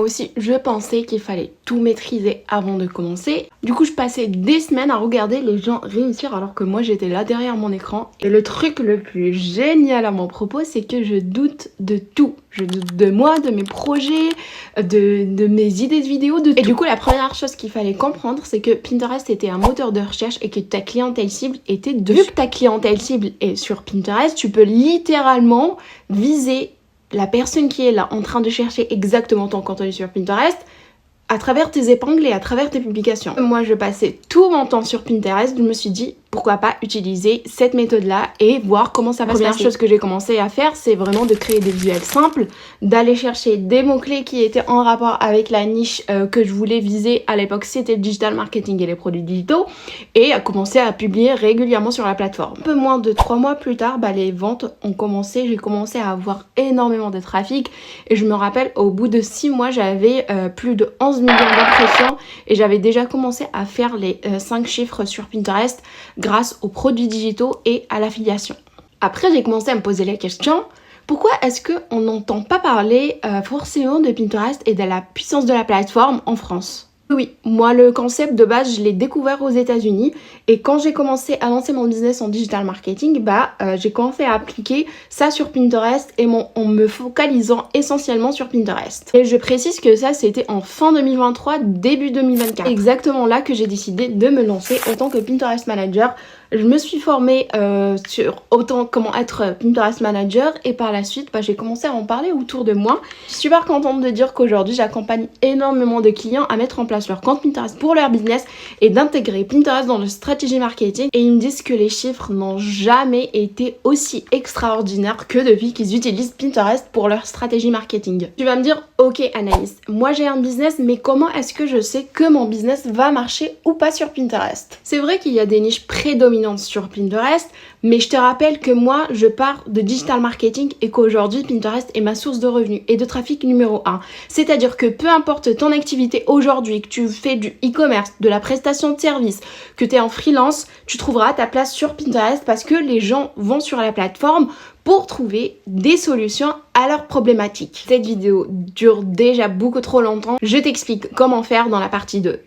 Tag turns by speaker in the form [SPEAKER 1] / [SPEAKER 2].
[SPEAKER 1] aussi, je pensais qu'il fallait tout maîtriser avant de commencer. Du coup, je passais des semaines à regarder les gens réussir alors que moi j'étais là derrière mon écran. Et le truc le plus génial à mon propos, c'est que je doute de tout. Je doute de moi, de mes projets, de mes idées de vidéos, de tout. Et du coup, la première chose qu'il fallait comprendre, c'est que Pinterest était un moteur de recherche et que ta clientèle cible était dessus. Vu que ta clientèle cible est sur Pinterest, tu peux littéralement viser la personne qui est là en train de chercher exactement ton contenu sur Pinterest à travers tes épingles et à travers tes publications. Moi, je passais tout mon temps sur Pinterest, je me suis dit pourquoi pas utiliser cette méthode-là et voir comment ça va se passer. La première chose que j'ai commencé à faire, c'est vraiment de créer des visuels simples, d'aller chercher des mots-clés qui étaient en rapport avec la niche que je voulais viser. À l'époque, c'était le digital marketing et les produits digitaux, et à commencer à publier régulièrement sur la plateforme. Un peu moins de 3 mois plus tard, les ventes ont commencé, j'ai commencé à avoir énormément de trafic, et je me rappelle, au bout de 6 mois, j'avais plus de 11 millions d'impressions, et j'avais déjà commencé à faire les 5 chiffres sur Pinterest grâce aux produits digitaux et à l'affiliation. Après, j'ai commencé à me poser la question, pourquoi est-ce qu'on n'entend pas parler forcément de Pinterest et de la puissance de la plateforme en France ? Oui, moi le concept de base, je l'ai découvert aux États-Unis, et quand j'ai commencé à lancer mon business en digital marketing, j'ai commencé à appliquer ça sur Pinterest et en me focalisant essentiellement sur Pinterest. Et je précise que ça, c'était en fin 2023, début 2024. Exactement là que j'ai décidé de me lancer en tant que Pinterest Manager. Je me suis formée sur comment être Pinterest Manager, et par la suite, j'ai commencé à en parler autour de moi. Je suis super contente de dire qu'aujourd'hui, j'accompagne énormément de clients à mettre en place leur compte Pinterest pour leur business et d'intégrer Pinterest dans leur stratégie marketing. Et ils me disent que les chiffres n'ont jamais été aussi extraordinaires que depuis qu'ils utilisent Pinterest pour leur stratégie marketing. Tu vas me dire, ok Anaïs, moi j'ai un business, mais comment est-ce que je sais que mon business va marcher ou pas sur Pinterest? C'est vrai qu'il y a des niches prédominantes sur Pinterest, mais je te rappelle que moi je pars de digital marketing et qu'aujourd'hui Pinterest est ma source de revenus et de trafic numéro 1. C'est-à-dire que peu importe ton activité aujourd'hui, que tu fais du e-commerce, de la prestation de service, que tu es en freelance, tu trouveras ta place sur Pinterest parce que les gens vont sur la plateforme pour trouver des solutions à leurs problématiques. Cette vidéo dure déjà beaucoup trop longtemps. Je t'explique comment faire dans la partie 2.